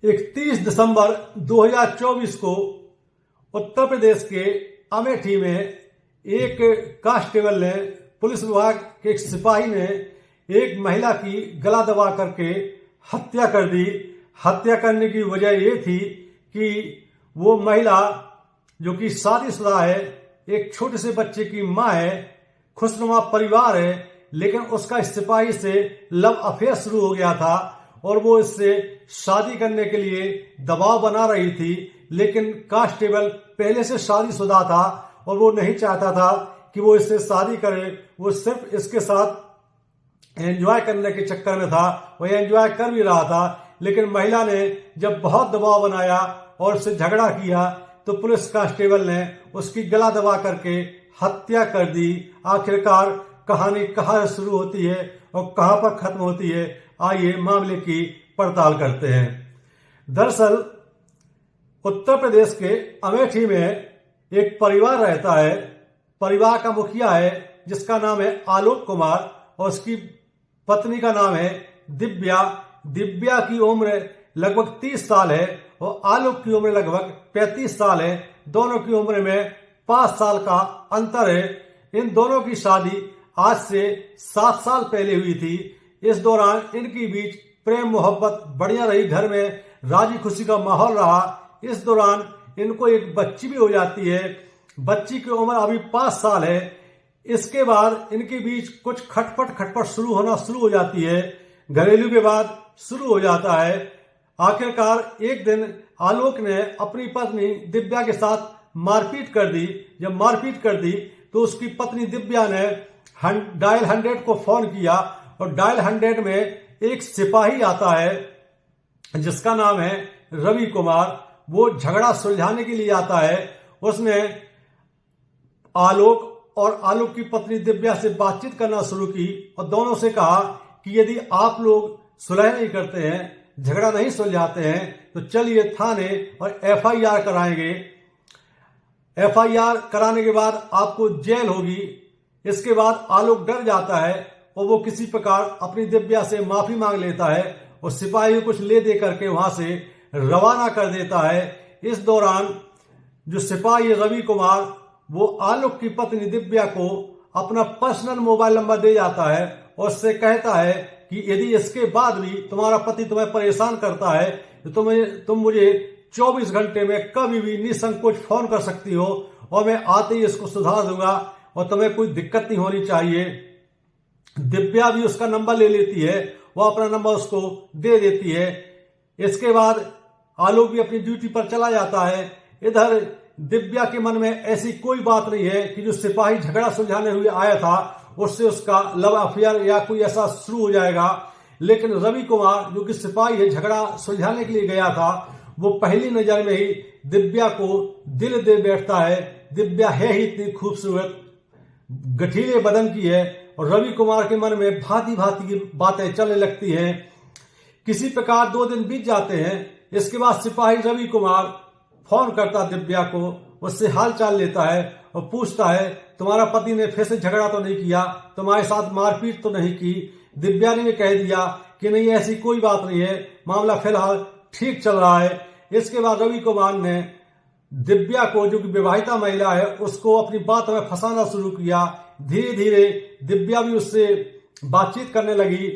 31 दिसंबर 2024 को उत्तर प्रदेश के अमेठी में एक कांस्टेबल ने, पुलिस विभाग के एक सिपाही ने एक महिला की गला दबा करके हत्या कर दी। हत्या करने की वजह ये थी कि वो महिला जो कि शादीशुदा है, एक छोटे से बच्चे की माँ है, खुशनुमा परिवार है, लेकिन उसका इस सिपाही से लव अफेयर शुरू हो गया था और वो इससे शादी करने के लिए दबाव बना रही थी। लेकिन कांस्टेबल पहले से शादीशुदा था और वो नहीं चाहता था कि वो इससे शादी करे। वो सिर्फ इसके साथ एंजॉय करने के चक्कर में था। वो एंजॉय कर भी रहा था, लेकिन महिला ने जब बहुत दबाव बनाया और उससे झगड़ा किया तो पुलिस कांस्टेबल ने उसकी गला दबा करके हत्या कर दी। आखिरकार कहानी कहाँ शुरू होती है और कहां पर खत्म होती है, आइए मामले की पड़ताल करते हैं। दरअसल उत्तर प्रदेश के अमेठी में एक परिवार रहता है। परिवार का मुखिया है जिसका नाम है आलोक कुमार और उसकी पत्नी का नाम है दिव्या। दिव्या की उम्र लगभग 30 साल है और आलोक की उम्र लगभग 35 साल है। दोनों की उम्र में 5 साल का अंतर है। इन दोनों की शादी आज से 7 साल पहले हुई थी। इस दौरान इनके बीच प्रेम मोहब्बत बढ़िया रही, घर में राजी खुशी का माहौल रहा। इस दौरान इनको एक बच्ची भी हो जाती है। बच्ची की उम्र अभी 5 साल है। इसके बाद इनके बीच कुछ खटपट शुरू हो जाती है। घरेलू विवाद शुरू हो जाता है। आखिरकार एक दिन आलोक ने अपनी पत्नी दिव्या के साथ मारपीट कर दी। जब मारपीट कर दी तो उसकी पत्नी दिव्या ने डायल 100 को फोन किया और डायल 100 में एक सिपाही आता है जिसका नाम है रवि कुमार। वो झगड़ा सुलझाने के लिए आता है। उसने आलोक और आलोक की पत्नी दिव्या से बातचीत करना शुरू की और दोनों से कहा कि यदि आप लोग सुलह नहीं करते हैं, झगड़ा नहीं सुलझाते हैं, तो चलिए थाने और FIR कराएंगे। FIR कराने के बाद आपको जेल होगी। इसके बाद आलोक डर जाता है और वो किसी प्रकार अपनी दिव्या से माफी मांग लेता है और सिपाही कुछ ले दे करके वहां से रवाना कर देता है। इस दौरान जो सिपाही रवि कुमार वो आलोक की पत्नी दिव्या को अपना पर्सनल मोबाइल नंबर दे जाता है और उससे कहता है कि यदि इसके बाद भी तुम्हारा पति तुम्हें परेशान करता है तो तुम मुझे 24 घंटे में कभी भी निसंकोच फोन कर सकती हो और मैं आते ही इसको सुधार दूंगा और तुम्हें कोई दिक्कत नहीं होनी चाहिए। दिव्या भी उसका नंबर ले लेती है, वो अपना नंबर उसको दे देती है। इसके बाद आलोक भी अपनी ड्यूटी पर चला जाता है। इधर दिव्या के मन में ऐसी कोई बात नहीं है कि जो सिपाही झगड़ा सुलझाने हुए आया था उससे उसका लव अफेयर या कोई ऐसा शुरू हो जाएगा। लेकिन रवि कुमार जो कि सिपाही है, झगड़ा सुलझाने के लिए गया था, वो पहली नजर में ही दिव्या को दिल दे बैठता है। दिव्या है ही इतनी खूबसूरत, गठीले बदन की है और रवि कुमार के मन में भांति भांति की बातें चलने लगती हैं। किसी प्रकार 2 दिन बीत जाते हैं। इसके बाद सिपाही रवि कुमार फोन करता दिव्या को, उससे हाल चाल लेता है और पूछता है तुम्हारा पति ने फिर से झगड़ा तो नहीं किया, तुम्हारे साथ मारपीट तो नहीं की। दिव्या ने भी कह दिया कि नहीं, ऐसी कोई बात नहीं है, मामला फिलहाल ठीक चल रहा है। इसके बाद रवि कुमार ने दिव्या को, जो कि विवाहिता महिला है, उसको अपनी बात में फंसाना शुरू किया। धीरे धीरे दिव्या भी उससे बातचीत करने लगी।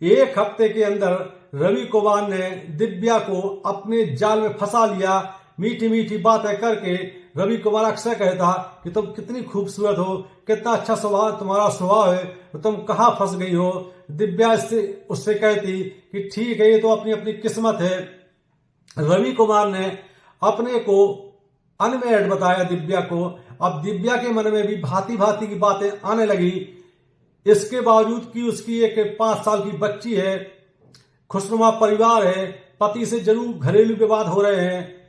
1 हफ्ते के अंदर रवि कुमार ने दिव्या को अपने जाल में फंसा लिया। मीठी मीठी बातें करके रवि कुमार अक्सर कहता कि तुम कितनी खूबसूरत हो, कितना अच्छा स्वभाव तुम्हारा स्वभाव है, तो तुम कहाँ फंस गई हो। दिव्या उससे कहती कि ठीक है, ये तो अपनी अपनी किस्मत है। रवि कुमार ने अपने को अनमेरिड बताया दिव्या को। अब दिव्या के मन में भी भांति भांति की बातें आने लगी। इसके बावजूद कि उसकी एक 5 साल की बच्ची है, खुशनुमा परिवार है, पति से जरूर घरेलू विवाद हो रहे हैं।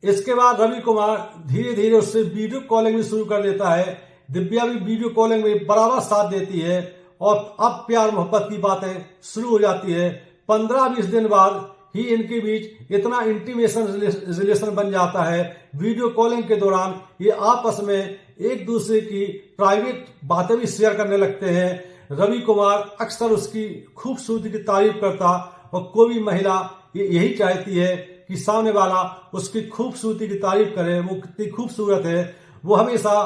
इसके बाद रवि कुमार धीरे धीरे उससे वीडियो कॉलिंग भी शुरू कर देता है। दिव्या भी वीडियो कॉलिंग में बराबर साथ देती है और अब प्यार मोहब्बत की बातें शुरू हो जाती है। 15-20 दिन बाद ही इनके बीच इतना इंटीमेशन रिलेशन बन जाता है। वीडियो कॉलिंग के दौरान ये आपस में एक दूसरे की प्राइवेट बातें भी शेयर करने लगते हैं। रवि कुमार अक्सर उसकी खूबसूरती की तारीफ करता और कोई भी महिला यही चाहती है कि सामने वाला उसकी खूबसूरती की तारीफ करे, वो कितनी खूबसूरत है। वो हमेशा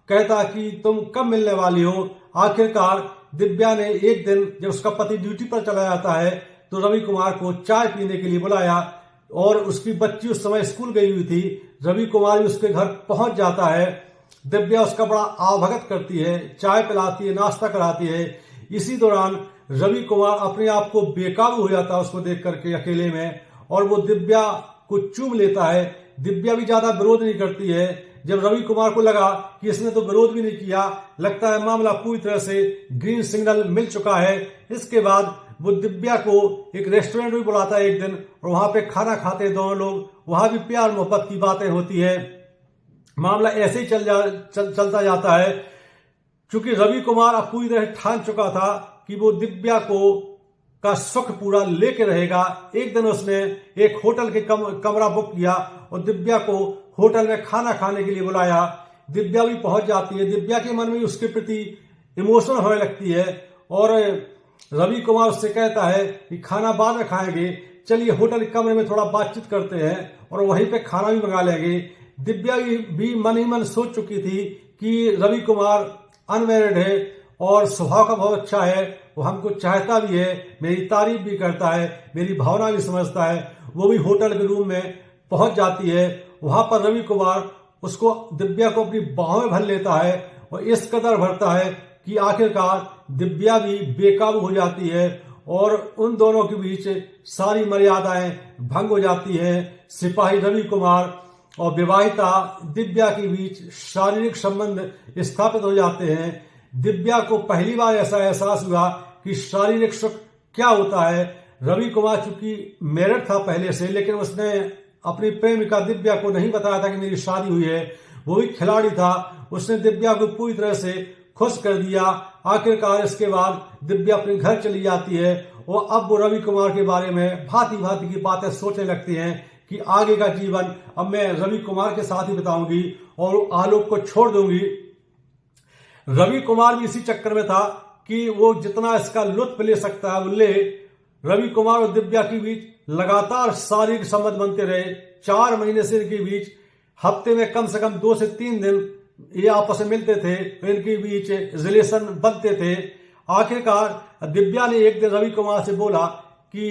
कहता कि तुम कब मिलने वाली हो। आखिरकार दिव्या ने एक दिन जब उसका पति ड्यूटी पर चला जाता है तो रवि कुमार को चाय पीने के लिए बुलाया और उसकी बच्ची उस समय स्कूल गई हुई थी। रवि कुमार भी उसके घर पहुंच जाता है। दिव्या उसका बड़ा आवभगत करती है, चाय पिलाती है, नाश्ता कराती है। इसी दौरान रवि कुमार अपने आप को बेकाबू हो जाता है उसको देख करके अकेले में, और वो दिव्या को चूम लेता है। दिव्या भी ज्यादा विरोध नहीं करती है। जब रवि कुमार को लगा कि इसने तो विरोध भी नहीं किया, लगता है मामला पूरी तरह से ग्रीन सिग्नल मिल चुका है, इसके बाद वो दिव्या को एक रेस्टोरेंट में बुलाता है एक दिन, और वहां पे खाना खाते हैं दोनों लोग। वहां भी प्यार मोहब्बत की बातें होती है। मामला ऐसे ही चलता जाता है। क्योंकि रवि कुमार अब पूरी तरह ठान चुका था कि वो दिव्या का सुख पूरा लेके रहेगा। एक दिन उसने एक होटल के कमरा बुक किया और दिव्या को होटल में खाना खाने के लिए बुलाया। दिव्या भी पहुंच जाती है। दिव्या के मन में उसके प्रति इमोशनल होने लगती है और रवि कुमार उससे कहता है कि खाना बाद में खाएंगे, चलिए होटल के कमरे में थोड़ा बातचीत करते हैं और वहीं पे खाना भी मंगा लेंगे। दिव्या भी मन ही मन सोच चुकी थी कि रवि कुमार अनमैरिड है और स्वभाव का बहुत अच्छा है, वो हमको चाहता भी है, मेरी तारीफ भी करता है, मेरी भावना भी समझता है। वो भी होटल के रूम में पहुंच जाती है। वहां पर रवि कुमार उसको दिव्या को अपनी बाहों में भर लेता है और इस कदर भरता है कि आखिरकार दिव्या भी बेकाबू हो जाती है और उन दोनों के बीच सारी मर्यादाएं भंग हो जाती है। सिपाही रवि कुमार और विवाहिता दिव्या के बीच शारीरिक संबंध स्थापित हो जाते हैं। दिव्या को पहली बार ऐसा एहसास हुआ कि शारीरिक सुख क्या होता है। रवि कुमार चूंकि मैरिड था पहले से, लेकिन उसने अपनी प्रेमिका दिव्या को नहीं बताया था कि मेरी शादी हुई है। वो भी खिलाड़ी था, उसने दिव्या को पूरी तरह से खुश कर दिया। आखिरकार इसके बाद दिव्या अपने घर चली जाती है और अब वो रवि कुमार के बारे में भांति भांति की बातें सोचने लगती हैं कि आगे का जीवन अब मैं रवि कुमार के साथ ही बिताऊंगी और आलोक को छोड़ दूंगी। रवि कुमार भी इसी चक्कर में था कि वो जितना इसका लुत्फ ले सकता है वो ले। रवि कुमार और दिव्या के बीच लगातार शारीरिक संबंध बनते रहे। 4 महीने से इनके बीच हफ्ते में कम से कम 2 से 3 दिन ये आपस में मिलते थे, इनके बीच रिलेशन बनते थे। आखिरकार दिव्या ने एक दिन रवि कुमार से बोला कि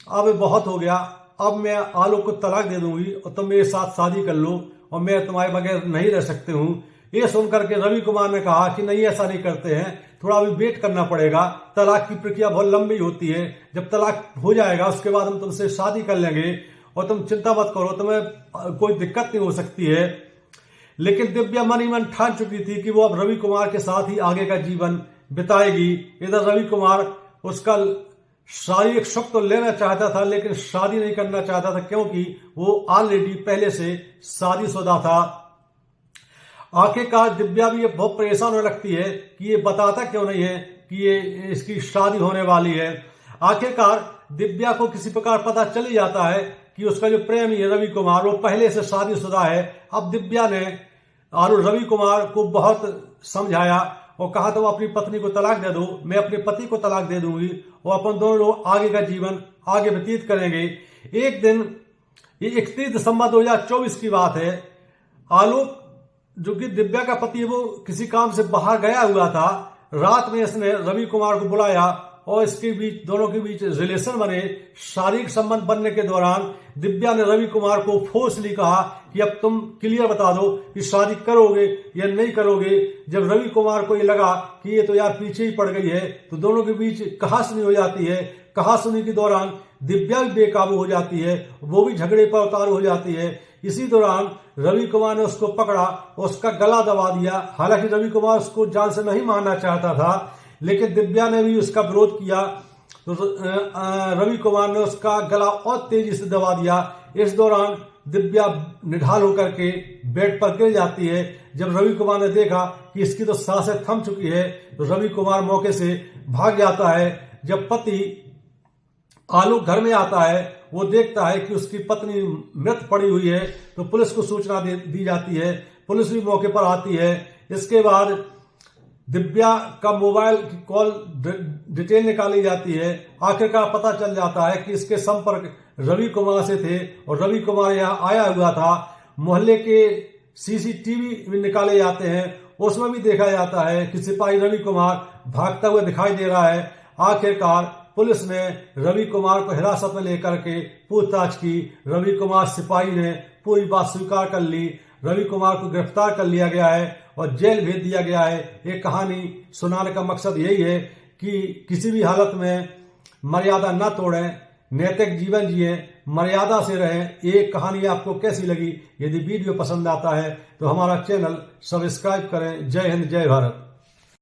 अब बहुत हो गया, अब मैं आलोक को तलाक दे दूंगी और तुम मेरे साथ शादी कर लो और मैं तुम्हारे बगैर नहीं रह सकती हूँ। ये सुनकर के रवि कुमार ने कहा कि नहीं, ऐसा नहीं करते हैं, थोड़ा अभी वेट करना पड़ेगा, तलाक की प्रक्रिया बहुत लंबी होती है, जब तलाक हो जाएगा उसके बाद हम तुमसे शादी कर लेंगे और तुम चिंता मत करो, तुम्हें कोई दिक्कत नहीं हो सकती है। लेकिन दिव्या मन ही मन ठान चुकी थी कि वो अब रवि कुमार के साथ ही आगे का जीवन बिताएगी। इधर रवि कुमार उसका शारीरिक सुख तो लेना चाहता था लेकिन शादी नहीं करना चाहता था, क्योंकि वो ऑलरेडी पहले से शादीशुदा था। आखिरकार दिव्या भी ये बहुत परेशान होने लगती है कि ये बताता क्यों नहीं है कि ये इसकी शादी होने वाली है। आखिरकार दिव्या को किसी प्रकार पता चल ही जाता है कि उसका जो प्रेमी है रवि कुमार वो पहले से शादीशुदा है। अब दिव्या ने रवि कुमार को बहुत समझाया और कहा तुम अपनी पत्नी को तलाक दे दो, मैं अपने पति को तलाक दे दूंगी और अपन दोनों लोग आगे का जीवन आगे व्यतीत करेंगे। एक दिन, ये 31 दिसंबर 2024 की बात है, आलोक जो कि दिव्या का पति है वो किसी काम से बाहर गया हुआ था। रात में इसने रवि कुमार को बुलाया और इसके बीच दोनों के बीच रिलेशन बने। शारीरिक संबंध बनने के दौरान दिव्या ने रवि कुमार को फोर्सली कहा कि अब तुम क्लियर बता दो कि शादी करोगे या नहीं करोगे। जब रवि कुमार को ये लगा कि ये तो यार पीछे ही पड़ गई है तो दोनों के बीच कहासुनी हो जाती है। कहासुनी के दौरान दिव्या भी बेकाबू हो जाती है, वो भी झगड़े पर उतारू हो जाती है। इसी दौरान रवि कुमार ने उसको पकड़ा और उसका गला दबा दिया। हालांकि रवि कुमार उसको जान से नहीं मारना चाहता था, लेकिन दिव्या ने भी उसका विरोध किया तो रवि कुमार ने उसका गला और तेजी से दबा दिया। इस दौरान दिव्या निढाल होकर के बेड पर गिर जाती है। जब रवि कुमार ने देखा कि इसकी तो सांसें थम चुकी है तो रवि कुमार मौके से भाग जाता है। जब पति आलोक घर में आता है, वो देखता है कि उसकी पत्नी मृत पड़ी हुई है तो पुलिस को सूचना दी जाती है। पुलिस भी मौके पर आती है। इसके बाद दिव्या का मोबाइल की कॉल डिटेल निकाली जाती है। आखिरकार पता चल जाता है कि इसके संपर्क रवि कुमार से थे और रवि कुमार यहाँ आया हुआ था। मोहल्ले के सीसीटीवी भी निकाले जाते हैं, उसमें भी देखा जाता है कि सिपाही रवि कुमार भागता हुआ दिखाई दे रहा है। आखिरकार पुलिस ने रवि कुमार को हिरासत में लेकर के पूछताछ की। रवि कुमार सिपाही ने पूरी बात स्वीकार कर ली। रवि कुमार को गिरफ्तार कर लिया गया है और जेल भेज दिया गया है। ये कहानी सुनाने का मकसद यही है कि किसी भी हालत में मर्यादा न तोड़ें, नैतिक जीवन जिए, मर्यादा से रहें। ये कहानी आपको कैसी लगी? यदि वीडियो पसंद आता है तो हमारा चैनल सब्सक्राइब करें। जय हिंद, जय भारत।